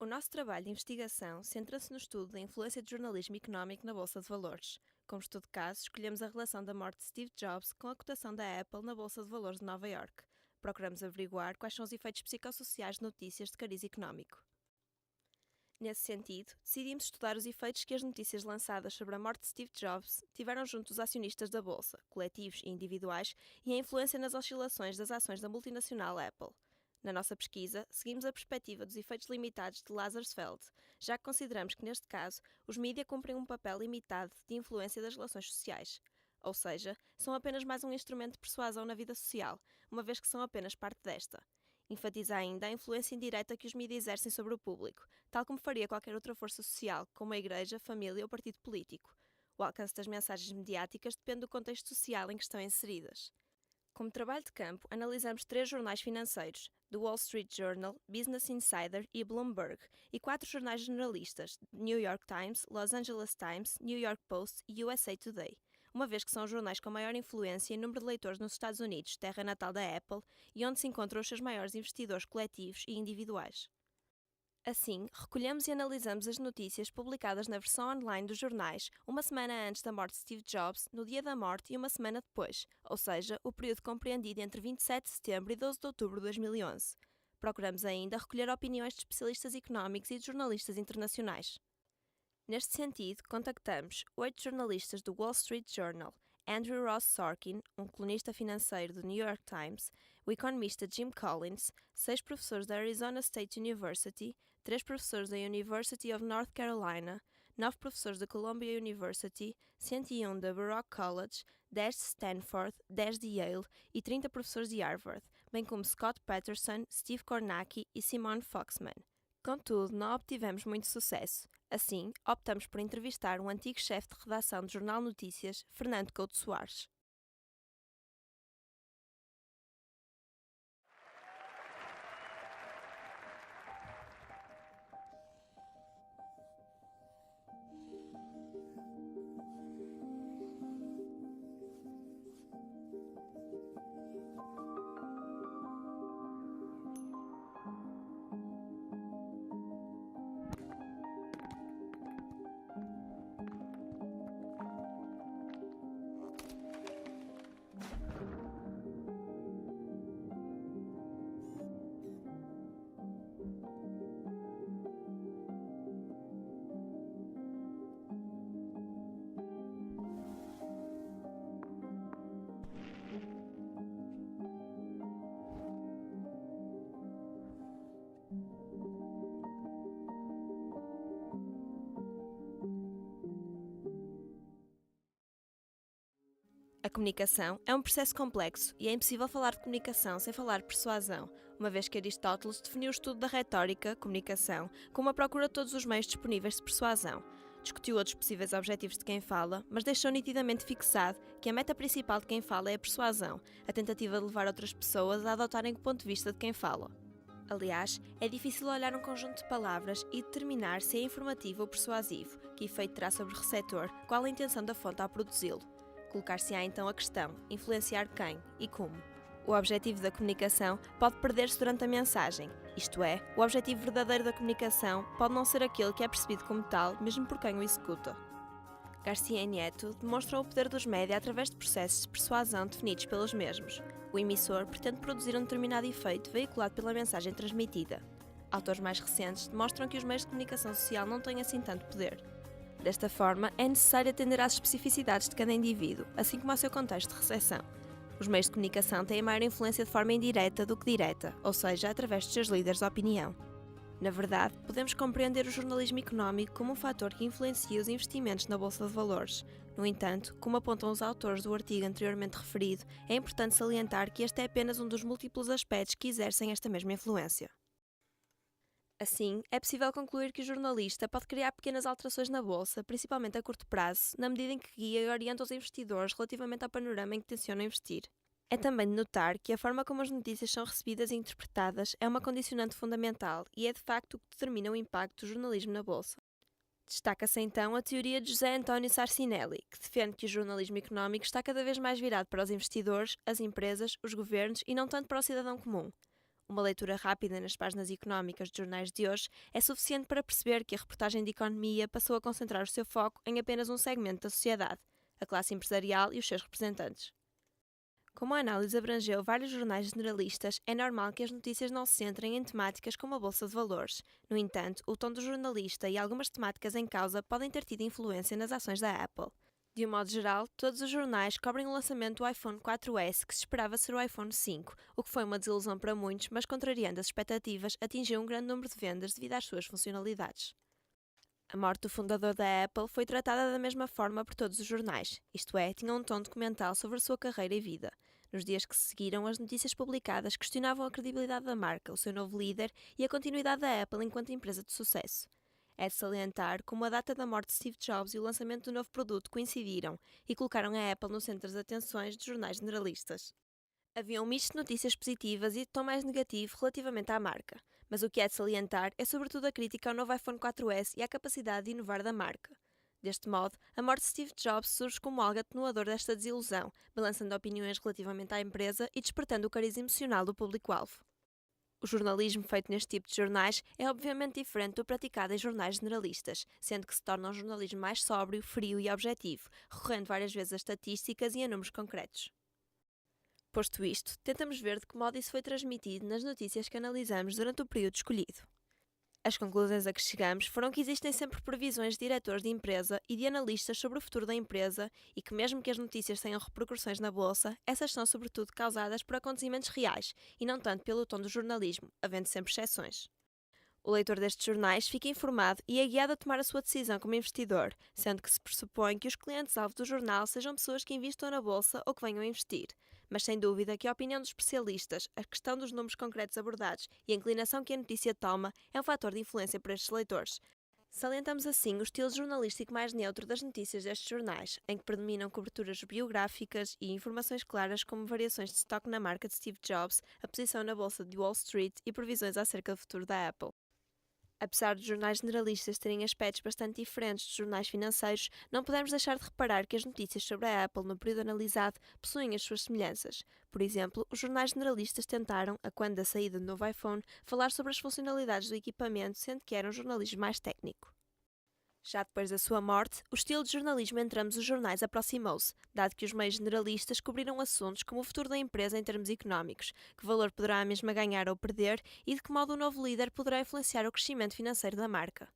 O nosso trabalho de investigação centra-se no estudo da influência do jornalismo económico na Bolsa de Valores. Como estudo de caso, escolhemos a relação da morte de Steve Jobs com a cotação da Apple na Bolsa de Valores de Nova Iorque. Procuramos averiguar quais são os efeitos psicossociais de notícias de cariz económico. Nesse sentido, decidimos estudar os efeitos que as notícias lançadas sobre a morte de Steve Jobs tiveram junto dos acionistas da Bolsa, coletivos e individuais, e a influência nas oscilações das ações da multinacional Apple. Na nossa pesquisa, seguimos a perspectiva dos efeitos limitados de Lazarsfeld, já que consideramos que, neste caso, os mídia cumprem um papel limitado de influência das relações sociais. Ou seja, são apenas mais um instrumento de persuasão na vida social, uma vez que são apenas parte desta. Enfatiza ainda a influência indireta que os mídia exercem sobre o público, tal como faria qualquer outra força social, como a igreja, família ou partido político. O alcance das mensagens mediáticas depende do contexto social em que estão inseridas. Como trabalho de campo, analisamos 3 jornais financeiros, The Wall Street Journal, Business Insider e Bloomberg, e 4 jornais generalistas, New York Times, Los Angeles Times, New York Post e USA Today, uma vez que são os jornais com maior influência e número de leitores nos Estados Unidos, terra natal da Apple, e onde se encontram os seus maiores investidores coletivos e individuais. Assim, recolhemos e analisamos as notícias publicadas na versão online dos jornais uma semana antes da morte de Steve Jobs, no dia da morte e uma semana depois, ou seja, o período compreendido entre 27 de setembro e 12 de outubro de 2011. Procuramos ainda recolher opiniões de especialistas económicos e de jornalistas internacionais. Neste sentido, contactamos 8 jornalistas do Wall Street Journal, Andrew Ross Sorkin, um colunista financeiro do New York Times, o economista Jim Collins, 6 professores da Arizona State University, 3 professores da University of North Carolina, 9 professores da Columbia University, 101 da Baruch College, 10 de Stanford, 10 de Yale e 30 professores de Harvard, bem como Scott Patterson, Steve Kornacki e Simone Foxman. Contudo, não obtivemos muito sucesso. Assim, optamos por entrevistar um antigo chefe de redação do Jornal Notícias, Fernando Couto Soares. A comunicação é um processo complexo e é impossível falar de comunicação sem falar de persuasão, uma vez que Aristóteles definiu o estudo da retórica, comunicação, como a procura de todos os meios disponíveis de persuasão. Discutiu outros possíveis objetivos de quem fala, mas deixou nitidamente fixado que a meta principal de quem fala é a persuasão, a tentativa de levar outras pessoas a adotarem o ponto de vista de quem fala. Aliás, é difícil olhar um conjunto de palavras e determinar se é informativo ou persuasivo, que efeito terá sobre o receptor, qual a intenção da fonte ao produzi-lo. Colocar-se-á então a questão: influenciar quem e como? O objetivo da comunicação pode perder-se durante a mensagem, isto é, o objetivo verdadeiro da comunicação pode não ser aquele que é percebido como tal, mesmo por quem o executa. Garcia Nieto demonstra o poder dos média através de processos de persuasão definidos pelos mesmos. O emissor pretende produzir um determinado efeito veiculado pela mensagem transmitida. Autores mais recentes demonstram que os meios de comunicação social não têm assim tanto poder. Desta forma, é necessário atender às especificidades de cada indivíduo, assim como ao seu contexto de recepção. Os meios de comunicação têm maior influência de forma indireta do que direta, ou seja, através dos seus líderes de opinião. Na verdade, podemos compreender o jornalismo económico como um fator que influencia os investimentos na Bolsa de Valores. No entanto, como apontam os autores do artigo anteriormente referido, é importante salientar que este é apenas um dos múltiplos aspectos que exercem esta mesma influência. Assim, é possível concluir que o jornalista pode criar pequenas alterações na bolsa, principalmente a curto prazo, na medida em que guia e orienta os investidores relativamente ao panorama em que tencionam investir. É também de notar que a forma como as notícias são recebidas e interpretadas é uma condicionante fundamental e é de facto o que determina o impacto do jornalismo na bolsa. Destaca-se então a teoria de José António Sarcinelli, que defende que o jornalismo económico está cada vez mais virado para os investidores, as empresas, os governos e não tanto para o cidadão comum. Uma leitura rápida nas páginas económicas de jornais de hoje é suficiente para perceber que a reportagem de economia passou a concentrar o seu foco em apenas um segmento da sociedade, a classe empresarial e os seus representantes. Como a análise abrangeu vários jornais generalistas, é normal que as notícias não se centrem em temáticas como a Bolsa de Valores. No entanto, o tom do jornalista e algumas temáticas em causa podem ter tido influência nas ações da Apple. De um modo geral, todos os jornais cobrem o lançamento do iPhone 4S, que se esperava ser o iPhone 5, o que foi uma desilusão para muitos, mas contrariando as expectativas, atingiu um grande número de vendas devido às suas funcionalidades. A morte do fundador da Apple foi tratada da mesma forma por todos os jornais, isto é, tinha um tom documental sobre a sua carreira e vida. Nos dias que se seguiram, as notícias publicadas questionavam a credibilidade da marca, o seu novo líder e a continuidade da Apple enquanto empresa de sucesso. É de salientar como a data da morte de Steve Jobs e o lançamento do novo produto coincidiram e colocaram a Apple no centro das atenções dos jornais generalistas. Havia um misto de notícias positivas e de tom mais negativo relativamente à marca, mas o que é de salientar é sobretudo a crítica ao novo iPhone 4S e à capacidade de inovar da marca. Deste modo, a morte de Steve Jobs surge como algo atenuador desta desilusão, balançando opiniões relativamente à empresa e despertando o cariz emocional do público-alvo. O jornalismo feito neste tipo de jornais é obviamente diferente do praticado em jornais generalistas, sendo que se torna um jornalismo mais sóbrio, frio e objetivo, recorrendo várias vezes a estatísticas e a números concretos. Posto isto, tentamos ver de que modo isso foi transmitido nas notícias que analisamos durante o período escolhido. As conclusões a que chegamos foram que existem sempre previsões de diretores de empresa e de analistas sobre o futuro da empresa e que, mesmo que as notícias tenham repercussões na bolsa, essas são sobretudo causadas por acontecimentos reais e não tanto pelo tom do jornalismo, havendo sempre exceções. O leitor destes jornais fica informado e é guiado a tomar a sua decisão como investidor, sendo que se pressupõe que os clientes-alvo do jornal sejam pessoas que investam na bolsa ou que venham a investir. Mas sem dúvida que a opinião dos especialistas, a questão dos números concretos abordados e a inclinação que a notícia toma é um fator de influência para estes leitores. Salientamos assim o estilo jornalístico mais neutro das notícias destes jornais, em que predominam coberturas biográficas e informações claras como variações de estoque na marca de Steve Jobs, a posição na bolsa de Wall Street e previsões acerca do futuro da Apple. Apesar dos jornais generalistas terem aspectos bastante diferentes dos jornais financeiros, não podemos deixar de reparar que as notícias sobre a Apple no período analisado possuem as suas semelhanças. Por exemplo, os jornais generalistas tentaram, a quando da saída do novo iPhone, falar sobre as funcionalidades do equipamento, sendo que era um jornalismo mais técnico. Já depois da sua morte, o estilo de jornalismo entre ambos os jornais aproximou-se, dado que os meios generalistas cobriram assuntos como o futuro da empresa em termos económicos, que valor poderá a mesma ganhar ou perder e de que modo o novo líder poderá influenciar o crescimento financeiro da marca.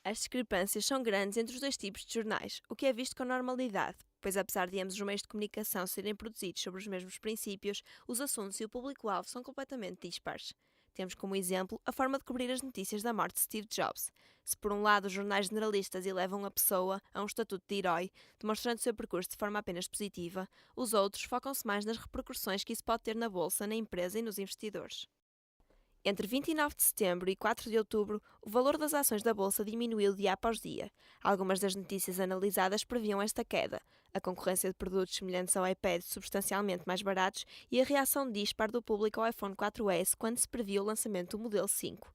As discrepâncias são grandes entre os dois tipos de jornais, o que é visto com normalidade, pois apesar de ambos os meios de comunicação serem produzidos sobre os mesmos princípios, os assuntos e o público-alvo são completamente dispares. Temos como exemplo a forma de cobrir as notícias da morte de Steve Jobs. Se por um lado os jornais generalistas elevam a pessoa a um estatuto de herói, demonstrando o seu percurso de forma apenas positiva, os outros focam-se mais nas repercussões que isso pode ter na bolsa, na empresa e nos investidores. Entre 29 de setembro e 4 de outubro, o valor das ações da bolsa diminuiu dia após dia. Algumas das notícias analisadas previam esta queda, a concorrência de produtos semelhantes ao iPad substancialmente mais baratos e a reação dispar do público ao iPhone 4S quando se previa o lançamento do modelo 5.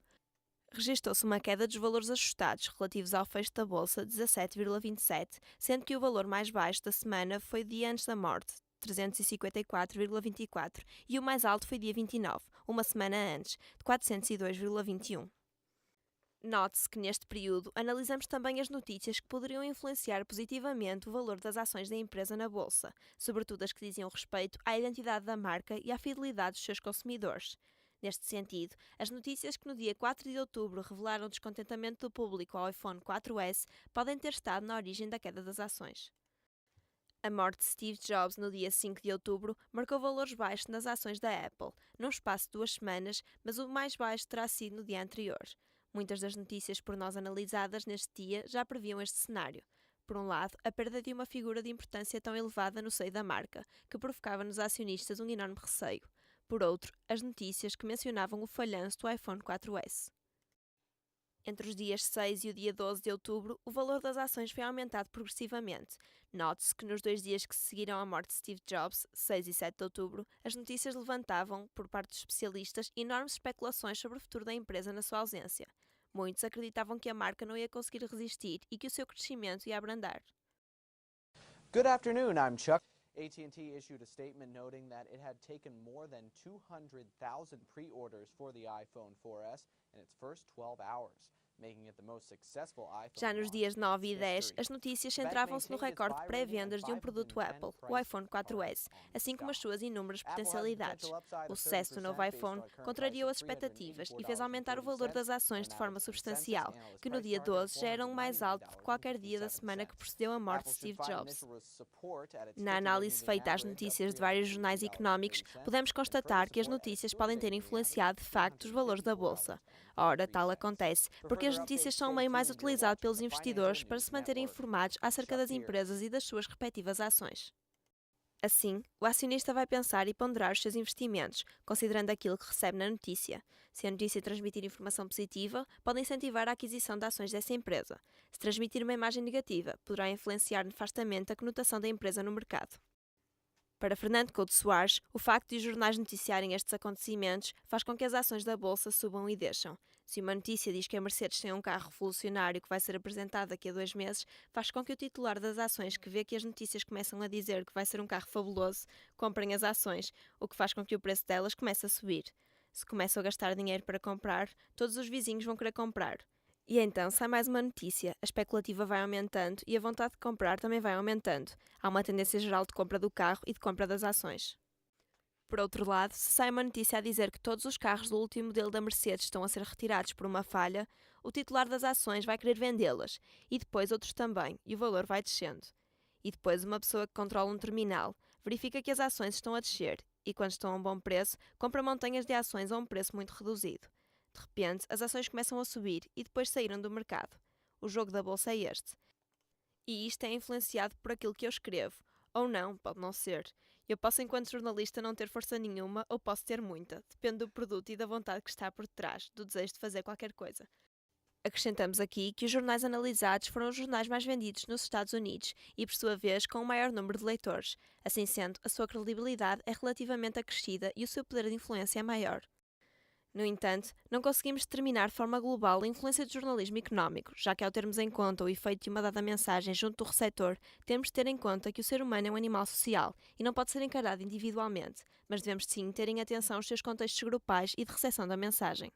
Registou-se uma queda dos valores ajustados relativos ao fecho da bolsa de 17,27, sendo que o valor mais baixo da semana foi dia antes da morte, 354,24, e o mais alto foi dia 29, uma semana antes, de 402,21. Note-se que neste período analisamos também as notícias que poderiam influenciar positivamente o valor das ações da empresa na bolsa, sobretudo as que diziam respeito à identidade da marca e à fidelidade dos seus consumidores. Neste sentido, as notícias que no dia 4 de outubro revelaram o descontentamento do público ao iPhone 4S podem ter estado na origem da queda das ações. A morte de Steve Jobs no dia 5 de outubro marcou valores baixos nas ações da Apple, num espaço de 2 semanas, mas o mais baixo terá sido no dia anterior. Muitas das notícias por nós analisadas neste dia já previam este cenário. Por um lado, a perda de uma figura de importância tão elevada no seio da marca, que provocava nos acionistas um enorme receio. Por outro, as notícias que mencionavam o falhanço do iPhone 4S. Entre os dias 6 e o dia 12 de outubro, o valor das ações foi aumentado progressivamente. Note-se que nos 2 dias que se seguiram à morte de Steve Jobs, 6 e 7 de outubro, as notícias levantavam, por parte dos especialistas, enormes especulações sobre o futuro da empresa na sua ausência. Muitos acreditavam que a marca não ia conseguir resistir e que o seu crescimento ia abrandar. Good afternoon, I'm Chuck. AT&T issued a statement noting that it had taken more than 200,000 pre-orders for the iPhone 4S in its first 12 hours, making it the most successful iPhone Já nos launch dias in 9 e its 10, history. as notícias The bank centravam-se no maintained its recorde de buy rating and pré-vendas de um produto 510 Apple, o price iPhone card 4S, on assim como as stock. suas inúmeras Apple has the potencialidades. potential upside O of sucesso do novo 30% based iPhone on a current contrariou price as of expectativas e fez aumentar o valor $384.30 das ações for de an forma average consensus substancial, analyst que no price dia target of 12 já era o mais alto que qualquer dia da semana que $499.57. precedeu a morte de Apple should Steve find Jobs. initial support at its Na 50-day análise moving feita às average of notícias de vários jornais económicos, $380.30 podemos and further constatar que as support at its notícias podem 30-day ter moving average influenciado de of facto os valores da bolsa. Ora, tal $254.03. acontece For porque as further notícias updates, são o stay meio mais tuned. You're utilizado watching pelos the investidores Financial para News se manterem Network. informados acerca Chuck das Pierce. empresas e das suas respectivas ações. Assim, o acionista vai pensar e ponderar os seus investimentos, considerando aquilo que recebe na notícia. Se a notícia transmitir informação positiva, pode incentivar a aquisição de ações dessa empresa. Se transmitir uma imagem negativa, poderá influenciar nefastamente a conotação da empresa no mercado. Para Fernando Couto Soares, o facto de os jornais noticiarem estes acontecimentos faz com que as ações da bolsa subam e desçam. Se uma notícia diz que a Mercedes tem um carro revolucionário que vai ser apresentado daqui a 2 meses, faz com que o titular das ações, que vê que as notícias começam a dizer que vai ser um carro fabuloso, comprem as ações, o que faz com que o preço delas comece a subir. Se começam a gastar dinheiro para comprar, todos os vizinhos vão querer comprar. E então sai mais uma notícia, a especulativa vai aumentando e a vontade de comprar também vai aumentando. Há uma tendência geral de compra do carro e de compra das ações. Por outro lado, se sai uma notícia a dizer que todos os carros do último modelo da Mercedes estão a ser retirados por uma falha, o titular das ações vai querer vendê-las, e depois outros também, e o valor vai descendo. E depois uma pessoa que controla um terminal verifica que as ações estão a descer, e quando estão a um bom preço, compra montanhas de ações a um preço muito reduzido. De repente, as ações começam a subir e depois saíram do mercado. O jogo da bolsa é este. E isto é influenciado por aquilo que eu escrevo. Ou não, pode não ser. Eu posso, enquanto jornalista, não ter força nenhuma ou posso ter muita. Depende do produto e da vontade que está por detrás, do desejo de fazer qualquer coisa. Acrescentamos aqui que os jornais analisados foram os jornais mais vendidos nos Estados Unidos e, por sua vez, com o maior número de leitores. Assim sendo, a sua credibilidade é relativamente acrescida e o seu poder de influência é maior. No entanto, não conseguimos determinar de forma global a influência do jornalismo económico, já que ao termos em conta o efeito de uma dada mensagem junto do receptor, temos de ter em conta que o ser humano é um animal social e não pode ser encarado individualmente, mas devemos sim ter em atenção os seus contextos grupais e de recepção da mensagem.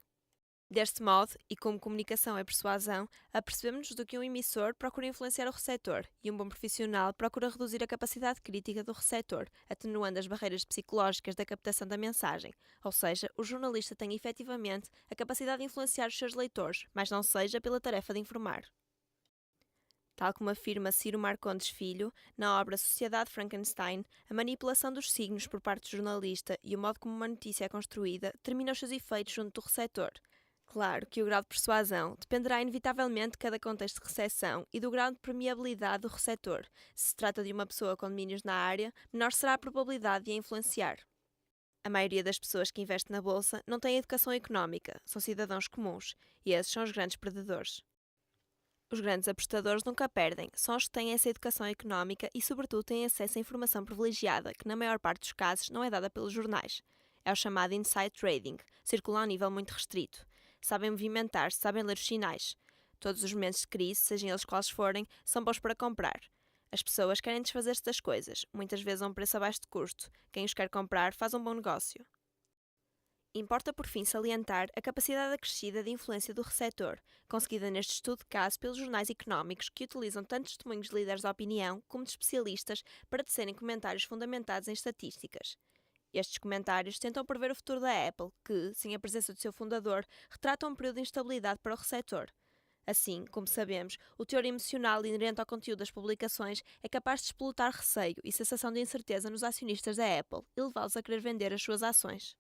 Deste modo, e como comunicação é persuasão, apercebemos-nos do que um emissor procura influenciar o receptor e um bom profissional procura reduzir a capacidade crítica do receptor, atenuando as barreiras psicológicas da captação da mensagem, ou seja, o jornalista tem efetivamente a capacidade de influenciar os seus leitores, mas não seja pela tarefa de informar. Tal como afirma Ciro Marcondes Filho, na obra Sociedade Frankenstein, a manipulação dos signos por parte do jornalista e o modo como uma notícia é construída determina os seus efeitos junto do receptor. Claro que o grau de persuasão dependerá inevitavelmente de cada contexto de recepção e do grau de permeabilidade do receptor. Se se trata de uma pessoa com domínios na área, menor será a probabilidade de a influenciar. A maioria das pessoas que investem na bolsa não tem educação económica, são cidadãos comuns, e esses são os grandes perdedores. Os grandes apostadores nunca perdem, são os que têm essa educação económica e, sobretudo, têm acesso a informação privilegiada, que na maior parte dos casos não é dada pelos jornais. É o chamado inside trading, circula a um nível muito restrito. Sabem movimentar-se, sabem ler os sinais. Todos os momentos de crise, sejam eles quais forem, são bons para comprar. As pessoas querem desfazer-se das coisas, muitas vezes a um preço abaixo de custo. Quem os quer comprar faz um bom negócio. Importa por fim salientar a capacidade acrescida de influência do receptor, conseguida neste estudo de caso pelos jornais económicos que utilizam tanto testemunhos de líderes de opinião como de especialistas para tecerem comentários fundamentados em estatísticas. Estes comentários tentam prever o futuro da Apple, que, sem a presença do seu fundador, retrata um período de instabilidade para o receptor. Assim, como sabemos, o teor emocional inerente ao conteúdo das publicações é capaz de explotar receio e sensação de incerteza nos acionistas da Apple e levá-los a querer vender as suas ações.